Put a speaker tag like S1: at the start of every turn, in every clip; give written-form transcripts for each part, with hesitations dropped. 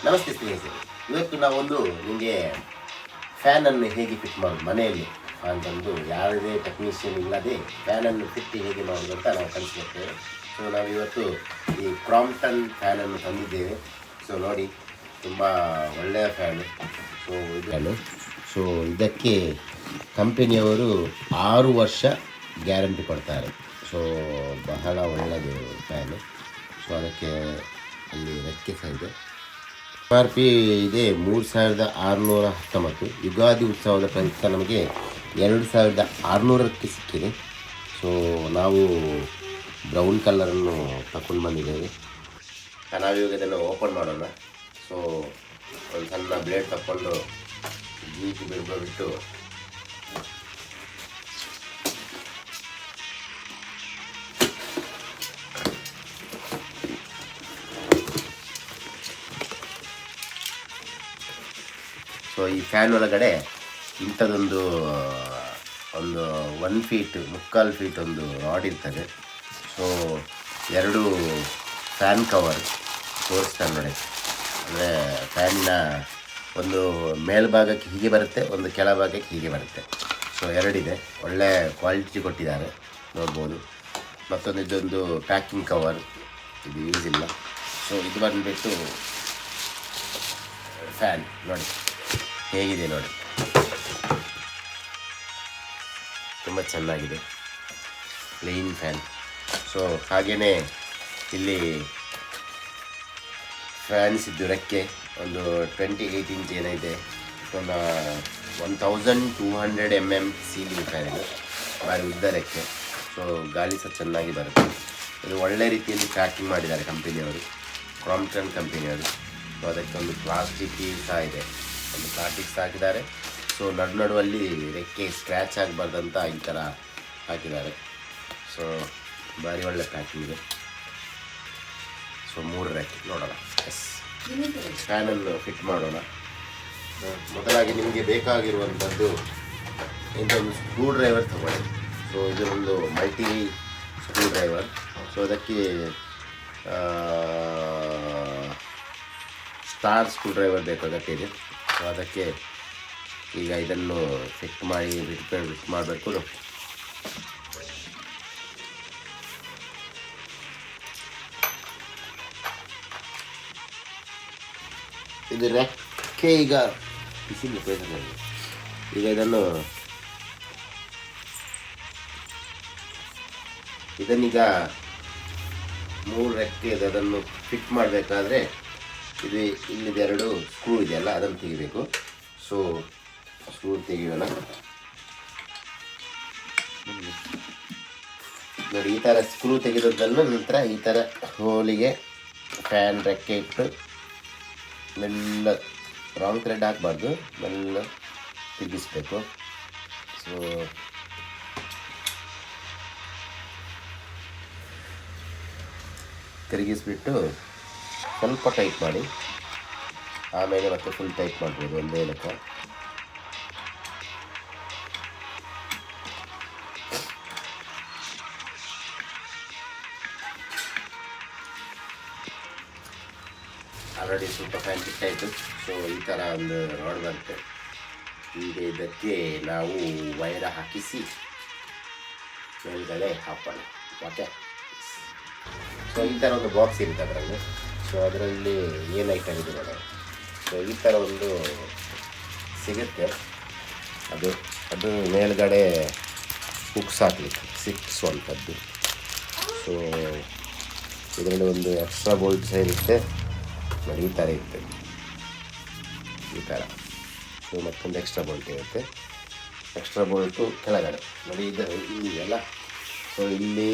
S1: ನಮಸ್ತೆ ಸ್ನೇಹಿತರೆ, ಇವತ್ತು ನಾವೊಂದು ನಿಮಗೆ ಫ್ಯಾನನ್ನು ಹೇಗೆ ಫಿಟ್ ಮಾಡೋದು ಮನೆಯಲ್ಲಿ ಅಂತಂದು ಯಾವುದೇ ಟೆಕ್ನಿಷಿಯನ್ ಇಲ್ಲದೆ ಫ್ಯಾನನ್ನು ಫಿಟ್ ಹೇಗೆ ಮಾಡೋದು ಅಂತ ನಾವು ಕಲಿಸ್ಕೊಡ್ತೇವೆ. ಸೊ ನಾವಿವತ್ತು ಈ ಕ್ರಾಂಪ್ಟನ್ ಫ್ಯಾನನ್ನು ತಂದಿದ್ದೇವೆ. ಸೊ ನೋಡಿ, ತುಂಬ ಒಳ್ಳೆಯ ಫ್ಯಾನು. ಸೊ ಇದಕ್ಕೆ ಕಂಪನಿಯವರು 6 ವರ್ಷ ಗ್ಯಾರಂಟಿ ಕೊಡ್ತಾರೆ. ಸೊ ಬಹಳ ಒಳ್ಳೆಯದು ಫ್ಯಾನು. ಸೊ ಅದಕ್ಕೆ ಅಲ್ಲಿ ರೆಕ್ಕೆ ಸಹ ಇದೆ. MRP ಇದೆ 3619. ಯುಗಾದಿ ಉತ್ಸವದ ಪ್ರಯುಕ್ತ ನಮಗೆ 2600ಕ್ಕೆ ಸಿಕ್ಕಿದೆ. ಸೊ ನಾವು ಬ್ರೌನ್ ಕಲರನ್ನು ತಗೊಂಡು ಬಂದಿದ್ದೇವೆ. ನಾವಿವಾಗ ಇದನ್ನು ಓಪನ್ ಮಾಡೋಣ. ಸೊ ಒಂದು ಸಣ್ಣ ಬ್ಲೇಡ್ ತಗೊಂಡು ಗೀಟಿ ಬಿಟ್ಟು ಸೊ ಈ ಫ್ಯಾನ್ ಒಳಗಡೆ ಇಂಥದ್ದೊಂದು 1 ಫೀಟ್ 3/4 ಫೀಟ್ ಒಂದು ರಾಡ್ ಇರ್ತದೆ. ಸೊ 2 ಫ್ಯಾನ್ ಕವರ್ ತೋರಿಸ್ತಾರೆ ನೋಡಿ. ಅಂದರೆ ಫ್ಯಾನಿನ ಒಂದು ಮೇಲ್ಭಾಗಕ್ಕೆ ಹೀಗೆ ಬರುತ್ತೆ, ಒಂದು ಕೆಳಭಾಗಕ್ಕೆ ಹೀಗೆ ಬರುತ್ತೆ. ಸೊ 2 ಇದೆ, ಒಳ್ಳೆ ಕ್ವಾಲಿಟಿ ಕೊಟ್ಟಿದ್ದಾರೆ, ನೋಡ್ಬೋದು. ಮತ್ತೊಂದು ಇದೊಂದು ಪ್ಯಾಕಿಂಗ್ ಕವರ್, ಇದು ಯೂಸ್ ಇಲ್ಲ. ಸೊ ಇದು ಬಂದುಬಿಟ್ಟು ಫ್ಯಾನ್ ನೋಡಿ ಹೇಗಿದೆ ನೋಡಿ, ತುಂಬ ಚೆನ್ನಾಗಿದೆ, ಪ್ಲೇನ್ ಫ್ಯಾನ್. ಸೊ ಹಾಗೆಯೇ ಇಲ್ಲಿ ಫ್ಯಾನ್ಸ್ ಇದ್ದು ರೆಕ್ಕೆ ಒಂದು 28 ಇಂಚ್ ಏನಿದೆ. ಒಂದು 1200 mm ಸೀಲಿಂಗ್ ಫ್ಯಾನ್ ಇದು, ಭಾರಿ ಉದ್ದ ರೆಕ್ಕೆ. ಸೊ ಗಾಳಿ ಸಹ ಚೆನ್ನಾಗಿ ಬರುತ್ತೆ. ಇದು ಒಳ್ಳೆ ರೀತಿಯಲ್ಲಿ ಪ್ಯಾಕಿಂಗ್ ಮಾಡಿದ್ದಾರೆ ಕಂಪನಿಯವರು, ಕ್ರಾಂಪ್ಟನ್ ಕಂಪನಿಯವರು. ಸೊ ಅದಕ್ಕೆ ಒಂದು ಪ್ಲಾಸ್ಟಿಕ್ ಸಹ ಇದೆ, ಒಂದು ಪ್ಲಾಸ್ಟಿಕ್ ಹಾಕಿದ್ದಾರೆ. ಸೊ ನಡುವಲ್ಲಿ ರೆಕ್ಕೆ ಸ್ಕ್ರ್ಯಾಚ್ ಆಗಬಾರ್ದಂತ ಈ ಥರ ಹಾಕಿದ್ದಾರೆ. ಸೊ ಭಾರಿ ಒಳ್ಳೆ ಪ್ಯಾಕಿಂಗ್ ಇದೆ. ಸೊ 3 ರೆಕ್ಕೆ ನೋಡೋಣ. ಫ್ಯಾನನ್ನು ಫಿಟ್ ಮಾಡೋಣ. ಮೊದಲಾಗಿ ನಿಮಗೆ ಬೇಕಾಗಿರುವಂಥದ್ದು ಇಂಥೊಂದು ಸ್ಕ್ರೂ ಡ್ರೈವರ್ ತಗೊಳ್ಳಿ. ಸೊ ಇದೊಂದು ಮಲ್ಟಿ ಸ್ಕ್ರೂ ಡ್ರೈವರ್. ಸೊ ಅದಕ್ಕೆ ಸ್ಟಾರ್ ಸ್ಕ್ರೂ ಡ್ರೈವರ್ ಬೇಕಾಗತ್ತಿದೆ. ಸೊ ಅದಕ್ಕೆ ಈಗ ಇದನ್ನು ಫಿಟ್ ಮಾಡಬೇಕು. ಇದು ರೆಕ್ಕೆ ಈಗ ಬಿಸಿಲು ಈಗ ಇದನ್ನೀಗ 3 ರೆಕ್ಕೆ ಅದನ್ನು ಫಿಟ್ ಮಾಡಬೇಕಾದ್ರೆ ಇದು ಇಲ್ಲಿದೆ 2 ಸ್ಕ್ರೂ ಇದೆಯಲ್ಲ, ಅದನ್ನು ತೆಗಿಬೇಕು. ಸೊ ಸ್ಕ್ರೂ ತೆಗಿಯೋಣ ನೋಡಿ. ಈ ಥರ ಸ್ಕ್ರೂ ತೆಗೆದದ್ದನ್ನು ನಂತರ ಈ ಥರ ಹೋಲಿಗೆ ಫ್ಯಾನ್ ರೆಕ್ಕೆ ಇಟ್ಟು ಮೆಲ್ಲ, ರಾಂಗ್ ಥ್ರೆಡ್ ಹಾಕಬಾರ್ದು, ಮೆಲ್ಲ ತಿರುಗಿಸ್ಬೇಕು. ಸೊ ತಿರುಗಿಸ್ಬಿಟ್ಟು ಸ್ವಲ್ಪ ಟೈಟ್ ಮಾಡಿ, ಆಮೇಲೆ ಮತ್ತೆ ಫುಲ್ ಟೈಟ್ ಮಾಡ್ಬೋದು ಒಂದೇ ಲೆಕ್ಕ. ಆಲ್ರೆಡಿ ಸ್ವಲ್ಪ ಫ್ಯಾನ್ ಫಿಟ್ ಆಯಿತು. ಸೊ ಈ ಥರ ಒಂದು ರಾಡ್ ಬರುತ್ತೆ. ಈಗ ಇದಕ್ಕೆ ನಾವು ವೈರ ಹಾಕಿಸಿ ಮೇಲ್ಗಡೆ ಹಾಕೋಣ. ಓಕೆ. ಸೊ ಈ ಥರ ಒಂದು ಬಾಕ್ಸ್ ಇರುತ್ತೆ ಅದರಲ್ಲಿ. ಸೊ ಅದರಲ್ಲಿ ಏನು ಐಟಮ್ ಇದೆ ನೋಡಿ. ಸೊ ಈ ಥರ ಒಂದು ಸಿಗುತ್ತೆ. ಅದು ಮೇಲ್ಗಡೆ ಹುಕ್ಸ್ ಹಾಕಲಿಕ್ಕೆ 6 ಅಂಥದ್ದು. ಸೊ ಇದರಲ್ಲಿ ಒಂದು ಎಕ್ಸ್ಟ್ರಾ ಬೋಲ್ಟ್ ಸಹ ಇರುತ್ತೆ ನೋಡಿ, ಈ ಥರ ಇರುತ್ತೆ, ಈ ಥರ. ಸೊ ಮತ್ತೊಂದು ಎಕ್ಸ್ಟ್ರಾ ಬೋಲ್ಟ್ ಇರುತ್ತೆ. ಎಕ್ಸ್ಟ್ರಾ ಬೋಲ್ಟು ಕೆಳಗಡೆ ನೋಡಿ, ಇದೆಯಲ್ಲ. ಸೊ ಇಲ್ಲಿ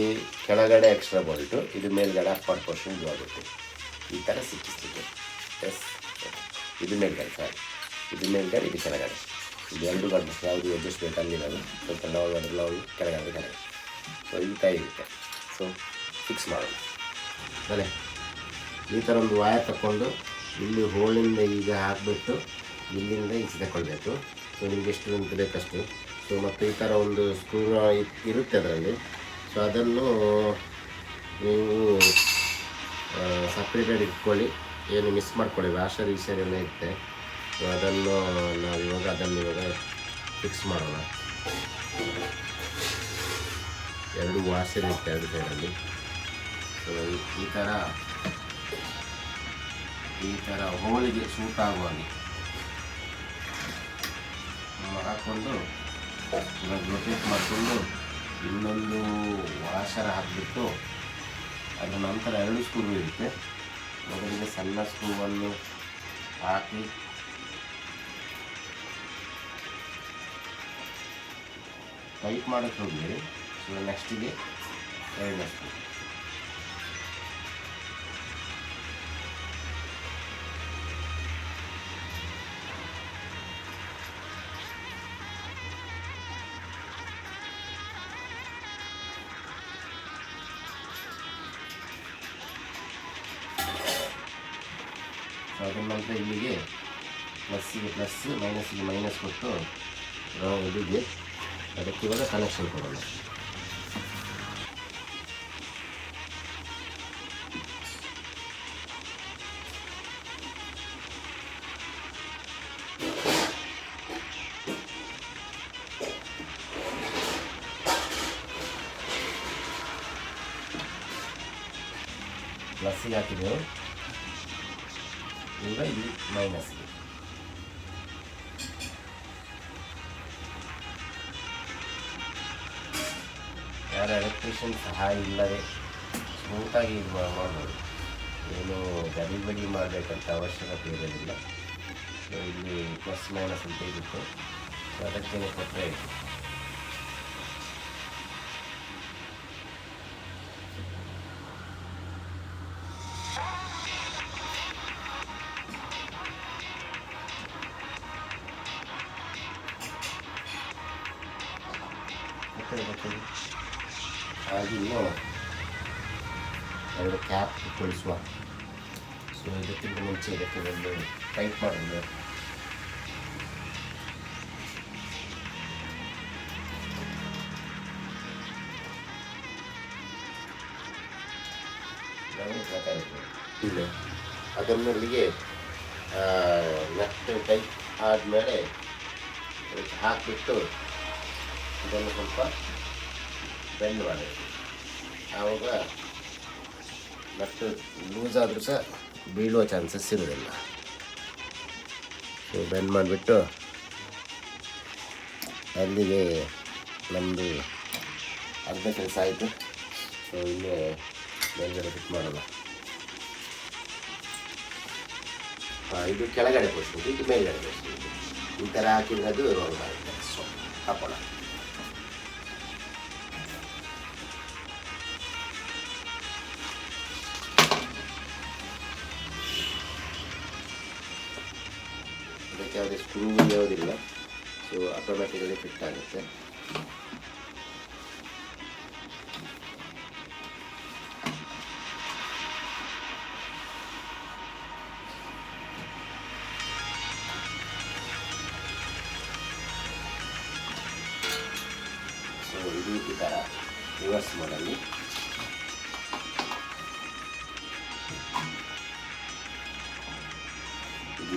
S1: ಕೆಳಗಡೆ ಎಕ್ಸ್ಟ್ರಾ ಬೋಲ್ಟು, ಇದು ಮೇಲ್ಗಡೆ ಅಪ್ಪರ್ ಪೋರ್ಷನ್ ಇದು ಆಗುತ್ತೆ. ಈ ಥರ ಸಿಕ್ಕಿಸ್ಲಿಕ್ಕೆ. ಇದು ಮೇಲ್ಗಡೆ ಸರ್, ಇದು ಮೇಲ್ಗಡೆ, ಇದು ಕೆಳಗಡೆ. ಇದು 2 ಗಂಟೆ ಯಾವುದು ಅಡ್ಜಸ್ಟ್ಮೆಂಟ್ ಅಲ್ಲಿರೋದು, ಸ್ವಲ್ಪ ನಾವು ಕೆಳಗಡೆ. ಸೊ ಈ ಥರ ಇರುತ್ತೆ. ಸೊ ಫಿಕ್ಸ್ ಮಾಡೋಣ. ಬಲೆ ಈ ಥರ ಒಂದು ವಾಯರ್ ತಗೊಂಡು ಇಲ್ಲಿ ಹೋಲಿಂದ ಈಗ ಹಾಕಿಬಿಟ್ಟು ಇಲ್ಲಿಂದ ಈಚೆ ತಗೊಳ್ಬೇಕು. ಸೊ ನಿಮ್ಗೆ ಎಷ್ಟು ಅಂತ ಬೇಕಷ್ಟು. ಸೊ ಮತ್ತು ಈ ಥರ ಒಂದು ಸ್ಕ್ರೂ ಇರುತ್ತೆ ಅದರಲ್ಲಿ. ಸೊ ಅದನ್ನು ನೀವು ಸಪ್ರೇಟೆಡ್ ಇಟ್ಕೊಳ್ಳಿ. ಏನು ಮಿಸ್ ಮಾಡ್ಕೊಳ್ಳಿ, ವಾಷರ್ ಈಷರ್ ಎಲ್ಲ ಇರುತ್ತೆ. ಸೊ ಅದನ್ನು ಇವಾಗ ಫಿಕ್ಸ್ ಮಾಡೋಣ. ಎರಡು ವಾಷರ್ ಇರುತ್ತೆ ಎರಡು ಸೈಡಲ್ಲಿ. ಸೊ ಈ ಥರ ಹೋಳಿಗೆ ಸೂಟ್ ಆಗುವಾಗೆ ಹಾಕ್ಕೊಂಡು ಇವಾಗ ರೊಟೇಟ್ ಮಾಡಿಕೊಂಡು ಇನ್ನೊಂದು ವಾಷರ್ ಹಾಕಿಬಿಟ್ಟು ಅದರ ನಂತರ 2 ಸ್ಕ್ರೂ ಇರುತ್ತೆ. ಮೊದಲಿಗೆ ಸಣ್ಣ ಸ್ಕ್ರೂವನ್ನು ಹಾಕಿ ಟೈಟ್ ಮಾಡೋಕ್ಕೆ ಹೋಗಬೇಡಿ. ಸೊ ನೆಕ್ಸ್ಟಿಗೆ 2ನೇ ಸ್ಕ್ರೂ. ಅದರ ನಂತರ ಇಲ್ಲಿಗೆ ಪ್ಲಸ್ಸಿಗೆ ಪ್ಲಸ್, ಮೈನಸ್ಸಿಗೆ ಮೈನಸ್ ಕೊಟ್ಟು ಇದಿದೆ, ಅದಕ್ಕೆ ಇವಾಗ ಕನೆಕ್ಷನ್ ಕೊಡೋಣ. ಪ್ಲಸ್ಸಿಗೆ ಹಾಕಿದೆವು, ಈಗ ಇಲ್ಲಿ ಮೈನಸ್ಗೆ. ಯಾರ ಎಲೆಕ್ಟ್ರಿಷಿಯನ್ ಸಹಾಯ ಇಲ್ಲದೆ ಸ್ಮೂತಾಗಿ ಇದು ಮಾಡ್ಬೋದು. ಏನು ಗಡಿಬಿಡಿ ಮಾಡಬೇಕಂತ ಅವಶ್ಯಕತೆ ಇರೋದಿಲ್ಲ. ಸೊ ಇಲ್ಲಿ ಪ್ಲಸ್ ಮೈನಸ್ ಅಂತ ಇರುತ್ತೆ, ಸೊ ಅದಕ್ಕೇನೆ ಕೊಟ್ಟರೆ ಆಯಿತು. ಹಾಗೆ ಇನ್ನು 2 ಕ್ಯಾಪ್ ಕೊಳಿಸುವ. ಸೊ ಇದಕ್ಕಿಂತ ಮುಂಚೆ ಇದಕ್ಕೆ ಒಂದು ಟೈಟ್ ಮಾಡಿದ್ರೆ ಇಲ್ಲ, ಅದನ್ನು ಇಲ್ಲಿಗೆ ನೆಕ್ಸ್ಟ್ ಟೈಟ್ ಆದಮೇಲೆ ಹಾಕಿಬಿಟ್ಟು ಇದನ್ನು ಸ್ವಲ್ಪ ಬೆಂಡ್ ಮಾಡಬೇಕು. ಆವಾಗ ನಟ್ಟು ಲೂಸ್ ಆದರೂ ಸಹ ಬೀಳುವ ಚಾನ್ಸಸ್ ಇರೋದಿಲ್ಲ. ಸೊ ಬೆಂಡ್ ಮಾಡಿಬಿಟ್ಟು ಅಲ್ಲಿಗೆ ನಮ್ಮದು ಅರ್ಧ ಕೆಲಸ ಆಯಿತು. ಸೊ ಇಲ್ಲೇ ಮೇಲ್ಗಡೆ ಫಿಟ್ ಮಾಡೋಣ. ಇದು ಕೆಳಗಡೆ ಕೊಡ್ತೀನಿ, ಇದು ಮೇಲ್ಗಡೆ ಕೊಡ್ತೀನಿ. ಈ ಥರ ಹಾಕಿದ್ರೆ ಅದು ರೋಲ್ ಆಗುತ್ತೆ. ಸೊ ಹಾಕೋಣ. ಅದಕ್ಕೆ ಯಾವುದೇ ಸ್ಕ್ರೂ ಯಾವುದಿಲ್ಲ. ಸೊ ಆಟೋಮ್ಯಾಟಿಕಲಿ ಫಿಟ್ ಆಗುತ್ತೆ. ಸೊ ಇದು ಈ ಥರ ರಿವರ್ಸ್ ಮಾಡಲ್ಲಿ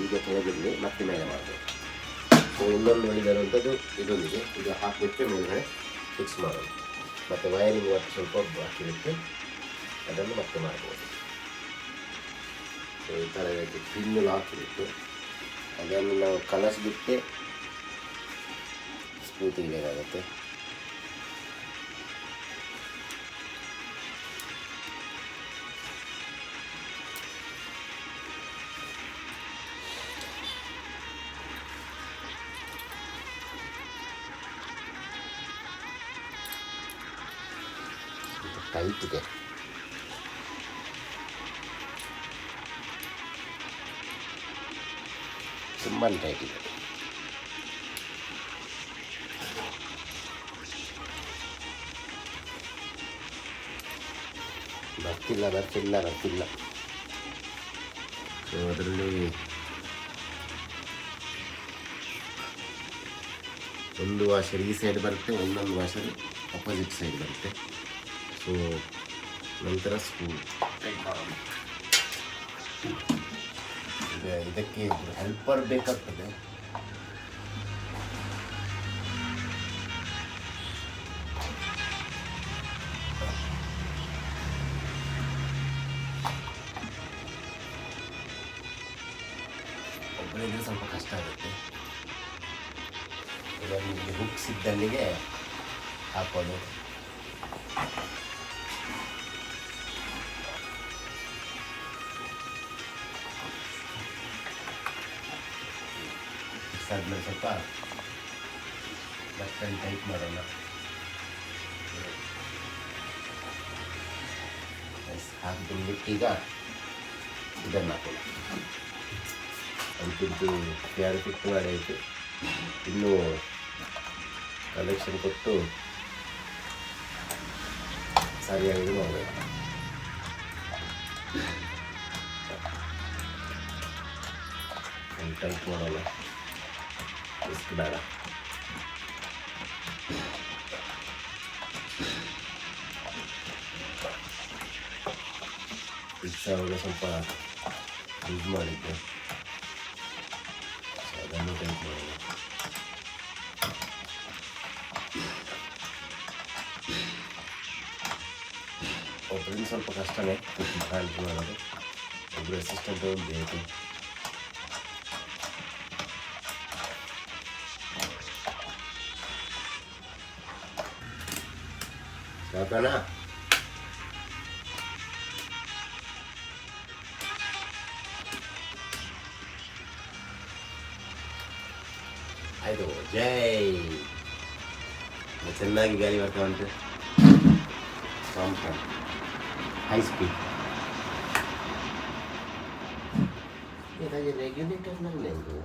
S1: ಈಗ ಕೆಳಗಿರಲಿ, ಮತ್ತೆ ಮೇಲೆ ಮಾಡಬೇಕು. ಸೊ ಇನ್ನೊಂದು ಉಳಿದಿರುವಂಥದ್ದು ಇದೊಂದಿಗೆ ಇದು ಹಾಕಿಬಿಟ್ಟು ಮೇಲ್ಗಡೆ ಫಿಕ್ಸ್ ಮಾಡೋದು. ಮತ್ತು ವೈರಿಂಗ್ ವರ್ಕ್ ಸ್ವಲ್ಪ ಹಾಕಿಬಿಟ್ಟು ಅದನ್ನು ಮತ್ತೆ ಮಾಡ್ಬೋದು. ಸೊ ಈ ಥರ ಇದಕ್ಕೆ ಪಿನ್ನು ಹಾಕಿಬಿಟ್ಟು ಅದನ್ನು ನಾವು ಕಲಸಿಬಿಟ್ಟೆ ಸ್ಕ್ರೂ ತೆಗಿಬೇಕಾಗತ್ತೆ. ಟೈಟ್ ಇದೆ, ತುಂಬ ಟೈಟ್ ಇದೆ. ಬರ್ತಿಲ್ಲ. ಸೊ ಅದರಲ್ಲಿ ಒಂದು ವಾಷರ್ ಈ ಸೈಡ್ ಬರುತ್ತೆ, ಒಂದೊಂದು ವಾಷರ್ ಅಪೋಸಿಟ್ ಸೈಡ್ ಬರುತ್ತೆ. ಸೊ ನಂತರ ಸ್ಕ್ರೂ ಟೈಟ್ ಮಾಡೋಣ. ಈಗ ಇದಕ್ಕೆ ಹೆಲ್ಪರ್ ಬೇಕಾಗ್ತದೆ. ಒಬ್ಬರಿಗೆ ಸ್ವಲ್ಪ ಕಷ್ಟ ಆಗುತ್ತೆ. ಇದನ್ನು ಇಲ್ಲಿ ಹುಕ್ಸ್ ಇದ್ದಲ್ಲಿಗೆ ಹಾಕೋದು. ಆದ್ಮೇಲೆ ಸ್ವಲ್ಪ ಲೆಫ್ಟ್ ಹ್ಯಾಂಡ್ ಟೈಟ್ ಮಾಡೋಣ. ಹಾಕಿಬಿಟ್ಟು ಈಗ ಇದನ್ನು ಹಾಕೋಣ. ಅಂತಿದ್ದು ಯಾರು ಫಿಟ್ ಮಾಡಾಯಿತು. ಇನ್ನೂ ಕಲೆಕ್ಷನ್ ಕೊಟ್ಟು ಸರಿಯಾಗಿ ಮಾಡಬೇಕು. ಟೈಟ್ ಮಾಡೋಣ, ಎಷ್ಟು ಬೇಡ. ರಿಕ್ಷಾವಾಗ ಸ್ವಲ್ಪ ಯೂಸ್ ಮಾಡಿದ್ದೆ, ಸೊ ಅದನ್ನು ಟೈಟ್ ಮಾಡೋಣ. ಒಬ್ಬರಿಂದ ಸ್ವಲ್ಪ ಕಷ್ಟನೇ ಹ್ಯಾಂಡ್ ಮಾಡೋದು. ಒಬ್ಬರು ಅಸಿಸ್ಟೆಂಟ್ ಒಂದು ಬೇಕು. ಸಾಕಣ್ಣ? ಆಯಿತು, ಜೈ. ಚೆನ್ನಾಗಿ ಗಾಡಿ ಬರ್ತಾ ಉಂಟು. Samsung high speed. ರೆಗ್ಯುಲೇಟರ್ನಲ್ಲೇ ಇದು